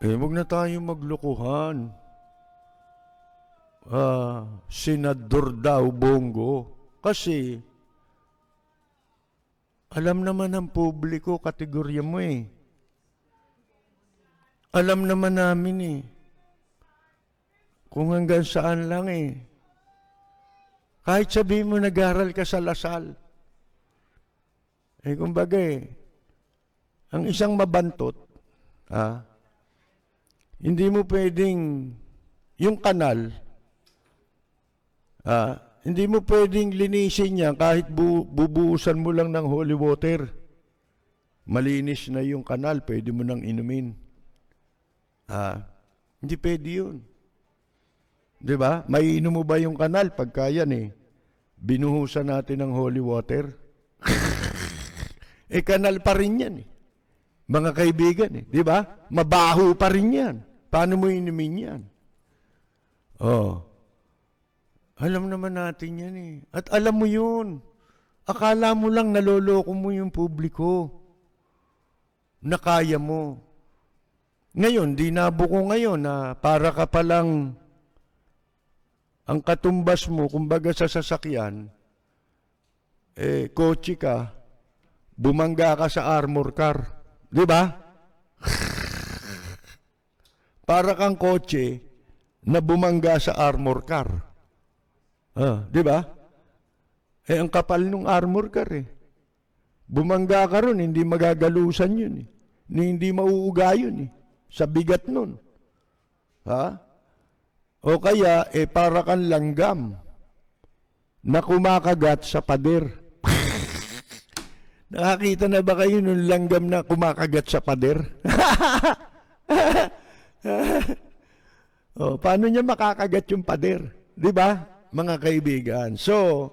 Huwag na tayo maglukuhan. Senador daw Bongo. Kasi, alam naman ng publiko, kategorya mo eh. Alam naman namin eh. Kung hanggang saan lang eh. Kahit sabihin mo nag-aral ka sa Lasal. Kumbaga ang isang mabantot, hindi mo pwedeng, yung kanal, hindi mo pwedeng linisin niya kahit bubuusan mo lang ng holy water. Malinis na yung kanal, pwede mo nang inumin. Hindi pwede yun. Diba? May inom mo ba yung kanal? Pagka yan binuhusan natin ng holy water. Kanal pa rin yan mga kaibigan Diba? Mabaho pa rin yan. Paano mo inumin yan? Alam naman natin yan At alam mo yun. Akala mo lang naloloko mo yung publiko. Na kaya mo. Ngayon, di nabuko ngayon na para ka palang ang katumbas mo, kumbaga sa sasakyan, kotse ka, bumangga ka sa armor car. Di ba? Para kang kotse na bumangga sa armor car. Di ba? Ang kapal ng armor car Bumangga ka ron, hindi magagalusan yun Hindi mauuga yun sa bigat nun. O kaya, para kang langgam na kumakagat sa pader. Nakakita na ba kayo ng langgam na kumakagat sa pader? Paano niya makakagat yung pader? Di ba, mga kaibigan? So,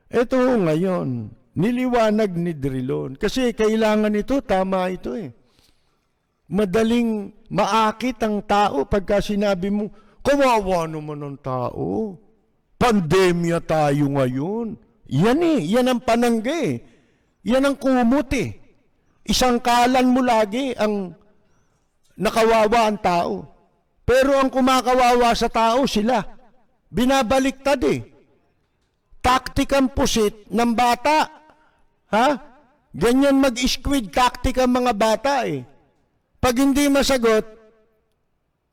ito ngayon, niliwanag ni Drilon. Kasi kailangan ito, tama ito Madaling maakit ang tao pagka sinabi mo, kawawa naman ang tao. Pandemya tayo ngayon. Yan yan ang panangga Yan ang kumot Isangkalan mo lagi ang nakawawa ang tao. Pero ang kumakawawa sa tao, sila. Binabaliktad Taktikang pusit ng bata. Ganyan mag-squid tactic ang mga bata Pag hindi masagot,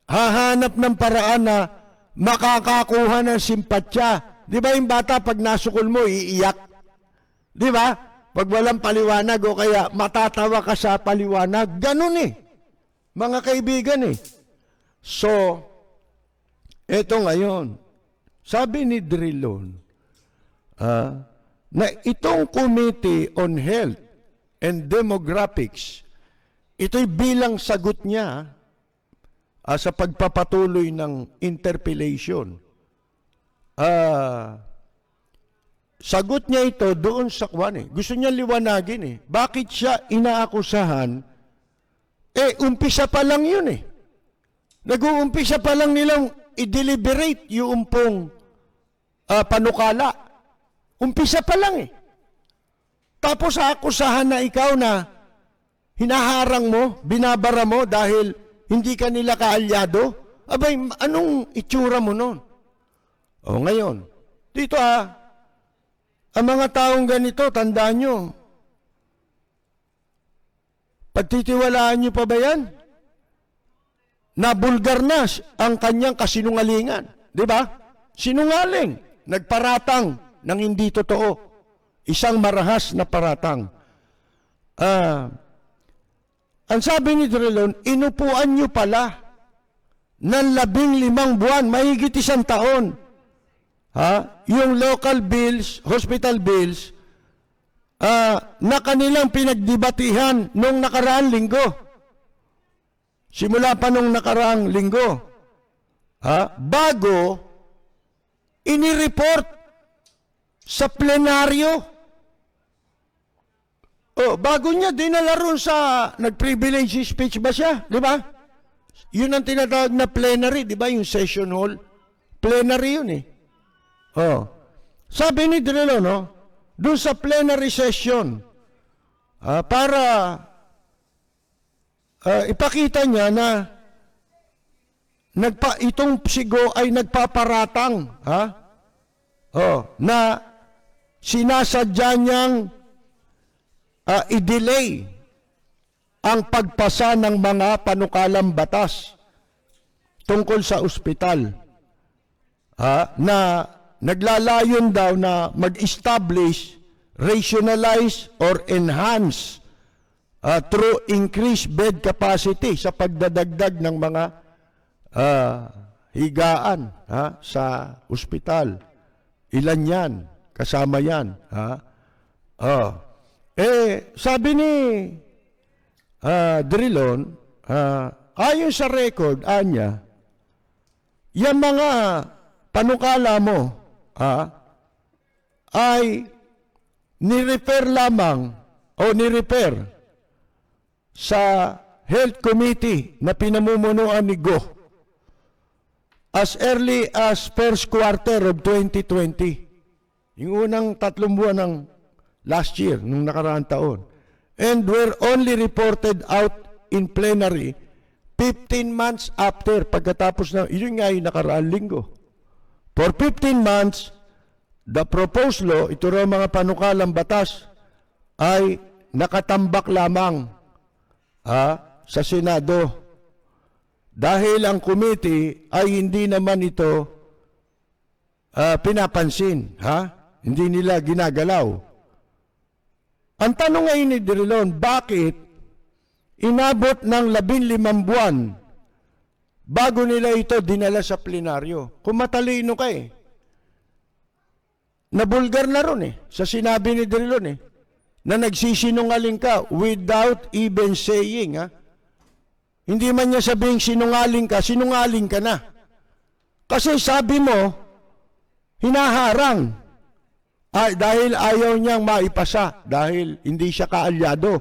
hahanap ng paraan na makakakuha ng simpatya. Di ba yung bata pag nasukol mo, iiyak? Di ba? Pag walang paliwanag o kaya matatawa ka sa paliwanag. Ganun mga kaibigan So, eto ngayon, sabi ni Drilon, na itong Committee on Health and Demographics, ito'y bilang sagot niya sa pagpapatuloy ng interpellation. Sagot niya ito doon sa kwan Gusto niya liwanagin Bakit siya inaakusahan? Umpisa pa lang yun Nag-uumpisa pa lang nilang i-deliberate yung pong panukala. Umpisa pa lang Tapos akusahan na ikaw na hinaharang mo, binabara mo dahil hindi ka nila kaalyado. Abay, anong itsura mo nun? Ngayon, dito ang mga taong ganito, tandaan nyo, pagtitiwalaan nyo pa ba yan? Nabulgar na ang kanyang kasinungalingan. Di ba? Sinungaling. Nagparatang ng hindi totoo. Isang marahas na paratang. Ang sabi ni Drilon, inupuan nyo pala ng 15 buwan, mahigit 1 taon. Yung local bills, hospital bills, na kanilang pinagdibatihan nung nakaraang linggo. Simula pa nung nakaraang linggo. Bago inireport sa plenaryo. Bago niya dinala ron sa nag-privilege speech ba siya? Di ba? Yun ang tinatawag na plenary, di ba? Yung session hall. Plenary yun Sabi ni Drilon, doon sa plenary session, para ipakita niya na itong Sigo ay nagpaparatang, na sinasadya niyang i-delay ang pagpasa ng mga panukalang batas tungkol sa ospital, na naglalayon daw na mag-establish, rationalize, or enhance through increased bed capacity sa pagdadagdag ng mga higaan sa ospital. Ilan yan? Kasama yan. Sabi ni Drilon, ayon sa record, anya, yung mga panukala mo ay nirefer lamang o nirefer sa Health Committee na pinamumunuan ni Go as early as first quarter of 2020. Yung unang 3 buwan ng last year, nung nakaraang taon. And were only reported out in plenary 15 months after, pagkatapos na, yun nga yung nakaraang linggo. For 15 months, the proposed law, ito raw mga panukalang batas, ay nakatambak lamang sa Senado. Dahil ang committee ay hindi naman ito pinapansin. Hindi nila ginagalaw. Ang tanong ngayon ni Drilon, bakit inabot ng 15 buwan bago nila ito dinala sa plenaryo? Kung matalino ka nabulgar na ron sa sinabi ni Drilon na nagsisinungaling ka without even saying. Hindi man niya sabing sinungaling ka na. Kasi sabi mo, hinaharang. Dahil ayaw niyang maipasa, dahil hindi siya kaalyado.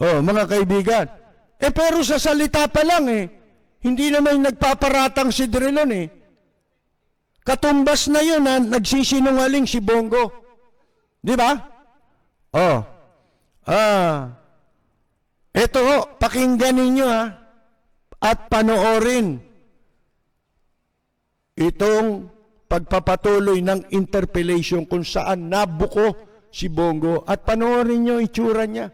Mga kaibigan. Pero sa salita pa lang hindi naman nagpaparatang si Drilon Katumbas na yun nagsisinungaling si Bongo. Di ba? Ito pakinggan ninyo at panoorin itong pagpapatuloy ng interpellation kung saan nabuko si Bongo at panoorin nyo itsura niya.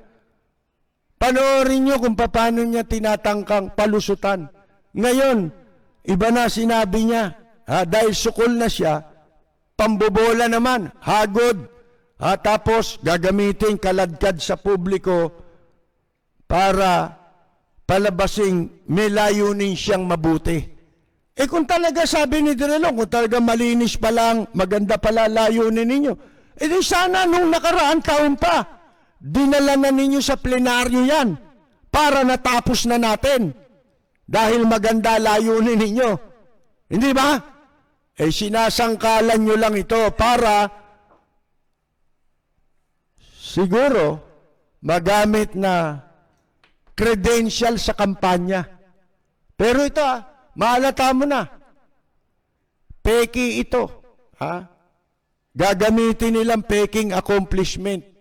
Panoorin nyo kung paano niya tinatangkang palusutan. Ngayon, iba na sinabi niya, dahil sukol na siya, pambobola naman, hagod, tapos gagamitin kaladkad sa publiko para palabasing may layunin siyang mabuti. Kung talaga sabi ni Direlong, kung talaga malinis pa lang, maganda pala layunin ninyo, di sana nung nakaraang taon pa, dinala na ninyo sa plenaryo yan para natapos na natin dahil maganda layunin ninyo. Hindi ba? Sinasangkalan nyo lang ito para siguro magamit na credential sa kampanya. Pero ito, mahalata mo na. Peki ito. Gagamitin nilang peking accomplishment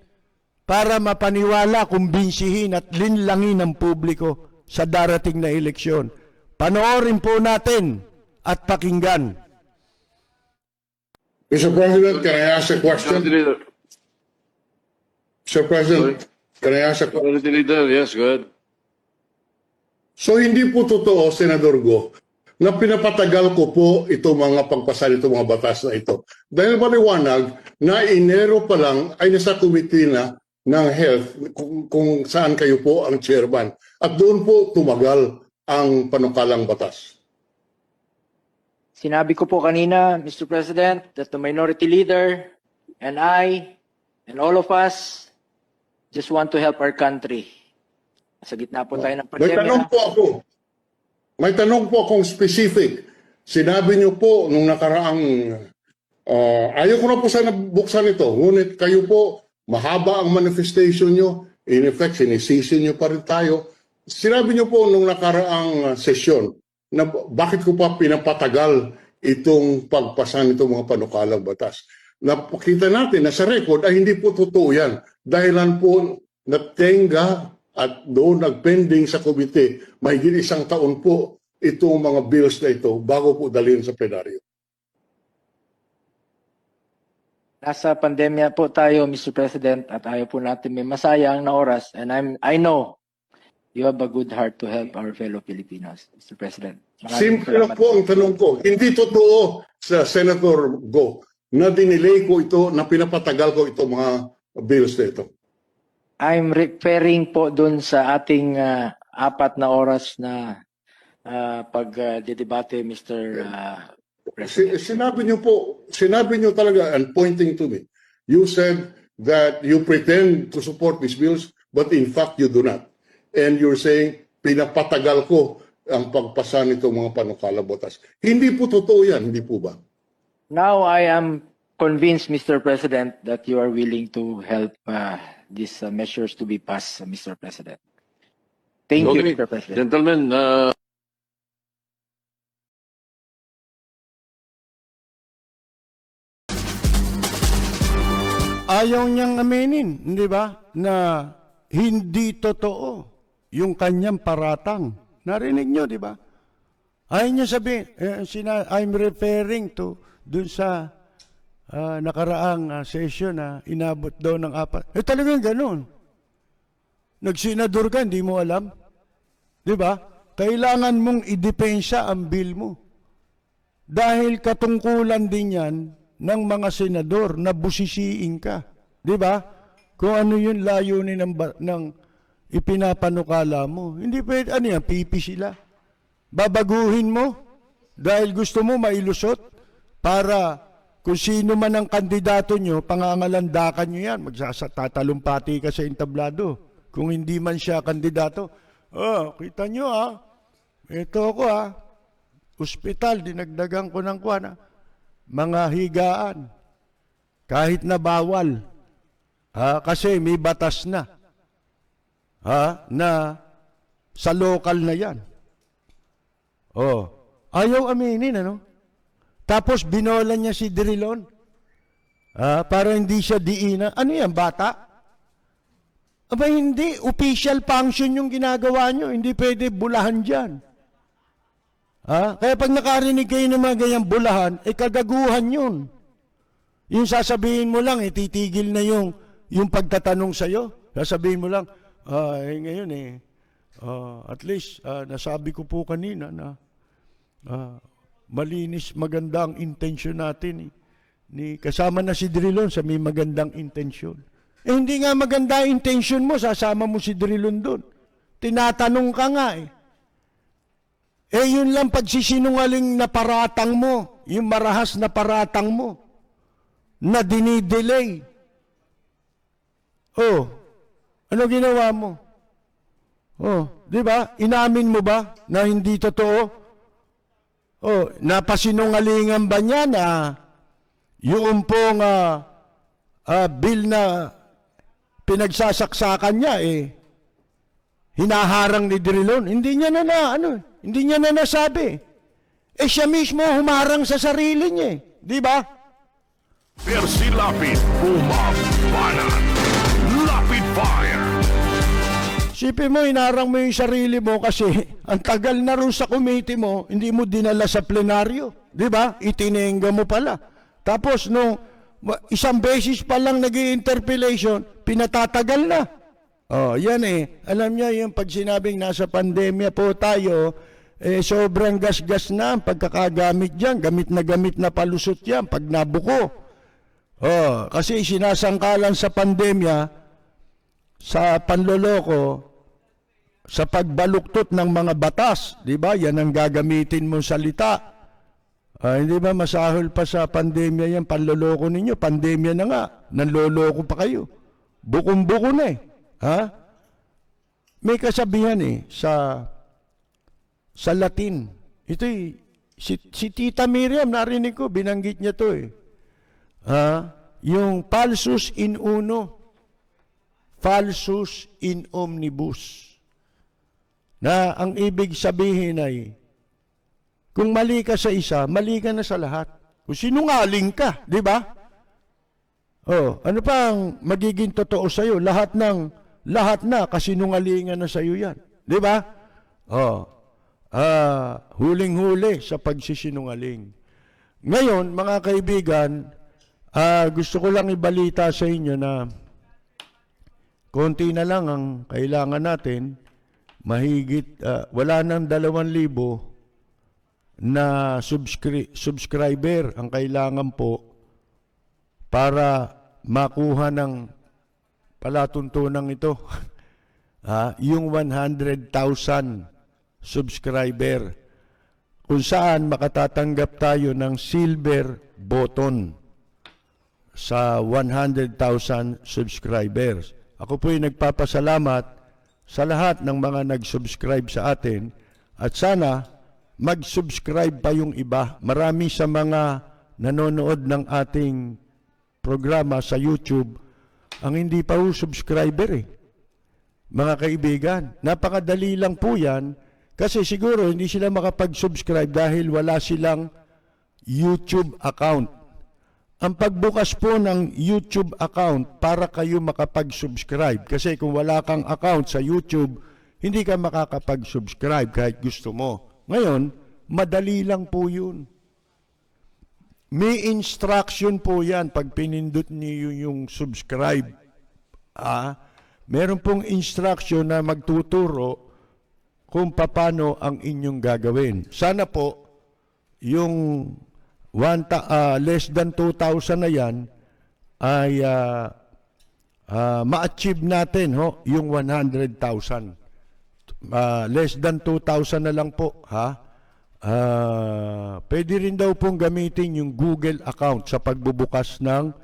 para mapaniwala, kumbinsihin at linlangin ng publiko sa darating na eleksyon. Panoorin po natin at pakinggan. Mr. President, can I ask a question? Mr. President, can I ask a question? Yes, go ahead. So hindi po totoo, Senador Go, na pinapatagal ko po ito mga pagpasal, ito mga batas na ito. Dahil maliwanag na Enero pa lang ay nasa committee na ng health kung saan kayo po ang chairman. At doon po tumagal ang panukalang batas. Sinabi ko po kanina, Mr. President, that the minority leader and I and all of us just want to help our country. Sa gitna po tayo ng pandemya. May tanong po akong specific. Sinabi niyo po nung nakaraang, ayaw ko na po sana buksan ito, ngunit kayo po, mahaba ang manifestation niyo, in effect, sinisisi niyo pa rin tayo. Sinabi niyo po nung nakaraang sesyon, na bakit ko pa pinapatagal itong pagpasa nitong mga panukalang batas. Napakita natin na sa record ay hindi po totoo yan. Dahilan po natenga at doon nagpending sa komite, mahigit 1 taon po itong mga bills na ito bago po dalhin sa plenaryo. Nasa pandemya po tayo, Mr. President, at ayaw po natin may masayang na oras. And I know you have a good heart to help our fellow Filipinos, Mr. President. Simple lang po ang tanong ko. Hindi totoo sa Senator Go na dinelay ko ito, na pinapatagal ko itong mga bills na ito. I'm referring po dun sa ating 4 na oras na pagdedebate, Mr. President. Sinabi niyo talaga, and pointing to me, you said that you pretend to support these bills, but in fact you do not. And you're saying, pinapatagal ko ang pagpasa nitong mga panukalang batas. Hindi po totoo yan, hindi po ba? Now I am convinced, Mr. President, that you are willing to help these measures to be passed, Mr. President. Thank you, Mr. President. Gentlemen, Ayaw niyang aminin, hindi ba, na hindi totoo yung kanyang paratang. Narinig niyo, di ba? Ayaw niya sabihin, I'm referring to dun sa nakaraang session na inabot daw ng 4. Talagang ganun. Nagsenador ka, hindi mo alam. Di ba? Kailangan mong idepensa ang bill mo. Dahil katungkulan din yan ng mga senador na busisiin ka. Di ba? Kung ano yung layunin ng ipinapanukala mo. Hindi pwede, pipi sila. Babaguhin mo dahil gusto mo mailusot para kung sino man ang kandidato nyo, pangangalandakan nyo yan. Tatalumpati ka sa entablado. Kung hindi man siya kandidato, kita nyo ito ako ospital, dinagdagan ko ng kuwan mga higaan. Kahit na bawal. Kasi may batas na. Na sa local na yan. Ayaw aminin, Tapos binola niya si Drilon. Para hindi siya diina. Ano yan, bata? Aba hindi, official function yung ginagawa nyo. Hindi pwede bulahan dyan. Kaya pag nakarinig kayo ng mga ganyang bulahan, kagaguhan yun. Yung sasabihin mo lang, titigil na yung pagtatanong sa'yo. Sasabihin mo lang, Ngayon at least nasabi ko po kanina na malinis, maganda ang intensyon natin. Kasama na si Drilon sa may magandang intensyon. Hindi nga maganda ang intensyon mo, sasama mo si Drilon doon. Tinatanong ka nga yun lang pagsisinungaling na paratang mo, yung marahas na paratang mo, na dinidelay. Ano ginawa mo? Di ba? Inamin mo ba na hindi totoo? Napasinungalingan ba niya na yung pong bill na pinagsasaksakan niya hinaharang ni Drilon? Hindi niya hindi niya na nasabi. Siya mismo humarang sa sarili niya, di ba? Persilapit, bumabanat. Lapid Fire. Sipin mo, inarang mo yung sarili mo kasi ang tagal na rin sa committee mo, hindi mo dinala sa plenaryo. Di ba? Itinengga mo pala. Tapos nung isang beses pa lang nag-i-interpellation, pinatatagal na. Yan Alam niya yung pag sinabing nasa pandemya po tayo, sobrang gas-gas na ang pagkakagamit dyan. Gamit na palusot yan pag nabuko. Kasi sinasangkalan sa pandemya, sa panloloko, sa pagbaluktot ng mga batas, di ba? Yan ang gagamitin mong salita. Hindi ba masahol pa sa pandemya yan, panloloko ninyo? Pandemya na nga, nanloloko pa kayo. Bukong-buko na May kasabihan sa Latin. Ito si Tita Miriam, narinig ko, binanggit niya to yung falsus in uno. Falsus in omnibus. Na ang ibig sabihin ay, kung mali ka sa isa, mali ka na sa lahat. Kung sinungaling ka, di ba? Ano pa ang magiging totoo sa'yo? Lahat na, kasinungalingan na sa'yo yan. Di ba? Huling-huli sa pagsisinungaling. Ngayon, mga kaibigan, gusto ko lang ibalita sa inyo na konti na lang ang kailangan natin, mahigit, wala nang 2,000 na subscriber ang kailangan po para makuha ng palatuntunan ito. Yung 100,000 subscriber, kung saan makatatanggap tayo ng silver button sa 100,000 subscribers. Ako po'y nagpapasalamat sa lahat ng mga nag-subscribe sa atin at sana mag-subscribe pa yung iba. Marami sa mga nanonood ng ating programa sa YouTube ang hindi pa subscriber Mga kaibigan, napakadali lang po yan kasi siguro hindi sila makapag-subscribe dahil wala silang YouTube account. Ang pagbukas po ng YouTube account para kayo makapag-subscribe. Kasi kung wala kang account sa YouTube, hindi ka makakapag-subscribe kahit gusto mo. Ngayon, madali lang po yun. May instruction po yan pag pinindot niyo yung subscribe. Meron pong instruction na magtuturo kung paano ang inyong gagawin. Sana po, yung less than 2,000 na yan ay ma-achieve natin yung 100,000. Less than 2,000 na lang po. Pwede rin daw pong gamitin yung Google account sa pagbubukas ng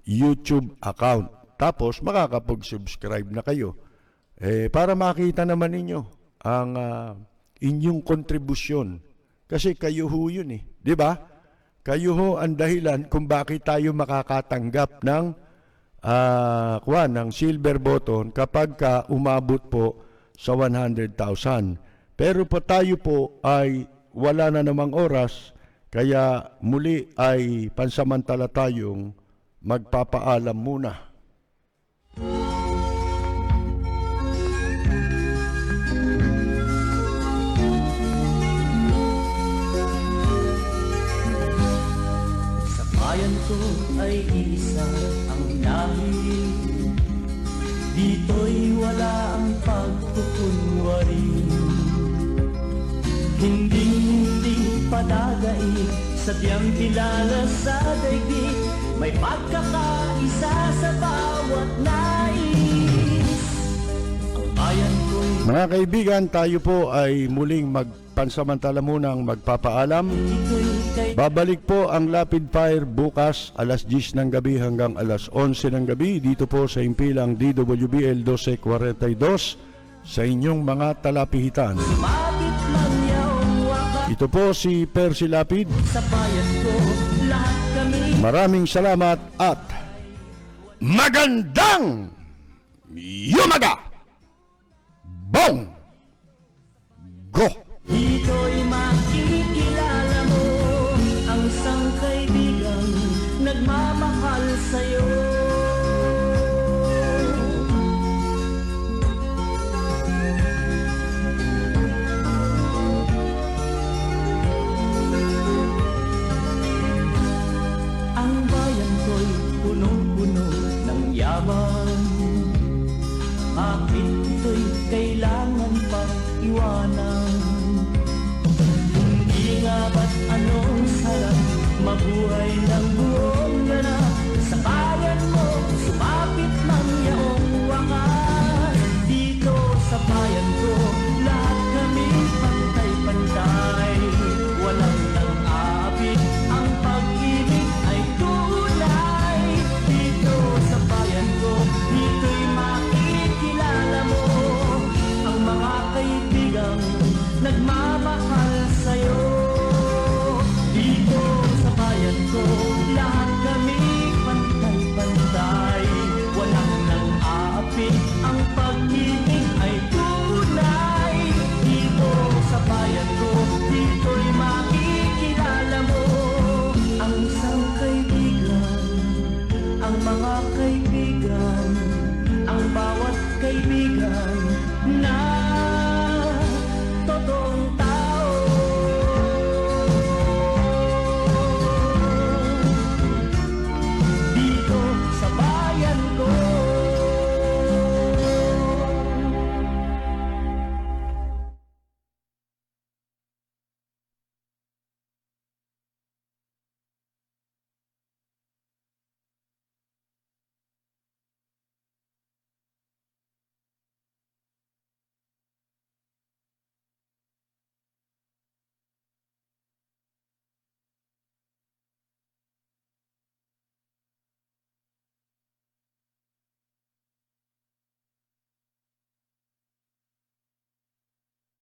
YouTube account. Tapos makakapag-subscribe na kayo. Para makita naman ninyo ang inyong kontribusyon. Kasi kayo ho yun di ba? Kayo ho ang dahilan kung bakit tayo makakatanggap ng silver button kapag umabot po sa 100,000. Pero po tayo po ay wala na namang oras, kaya muli ay pansamantala tayong magpapaalam muna. Bayan ko ay isa ang lahi, Dito'y wala ang pagkukunwari. Hindi padagay, sadyang kilala sa daigdig. May pagkakaisa sa bawat nais. Ang bayan ko'y Mga kaibigan, tayo po ay muling magpansamantala munang magpapaalam. Babalik po ang Lapid Fire bukas alas 10 ng gabi hanggang alas 11 ng gabi dito po sa impilang DWBL 1242 sa inyong mga talapihitan. mapit lang yaong wakas. Ito po si Percy Lapid. Sa bayan ko, lahat kami Maraming salamat at magandang yumaga! Bong! Go! Dito'y makikilala mo ang isang kaibigan nagmamahal sa'yo. Ang bayan ko'y punong-puno ng yaman. Bakit ito'y kailangan pang iwanan? Hindi nga ba't anong sarap mabuhay ng buong ganap? Sa bayan mo, sumapit man yaong wakas. Dito sa bayan ko, lahat kami pantay-pantay. Walang nang-aapit, ang pag-ibig ay tunay. Dito sa bayan ko, dito'y makikilala mo ang mga kaibigang nagmamahal sa'yo. Dito sa bayan ko, lahat kami pantay-pantay. Walang nang-aapit, ang pag-ibig ay tunay. Dito sa bayan ko, dito'y makikilala mo ang isang kaibigan, ang mga kaibigan, ang bawat kaibigan na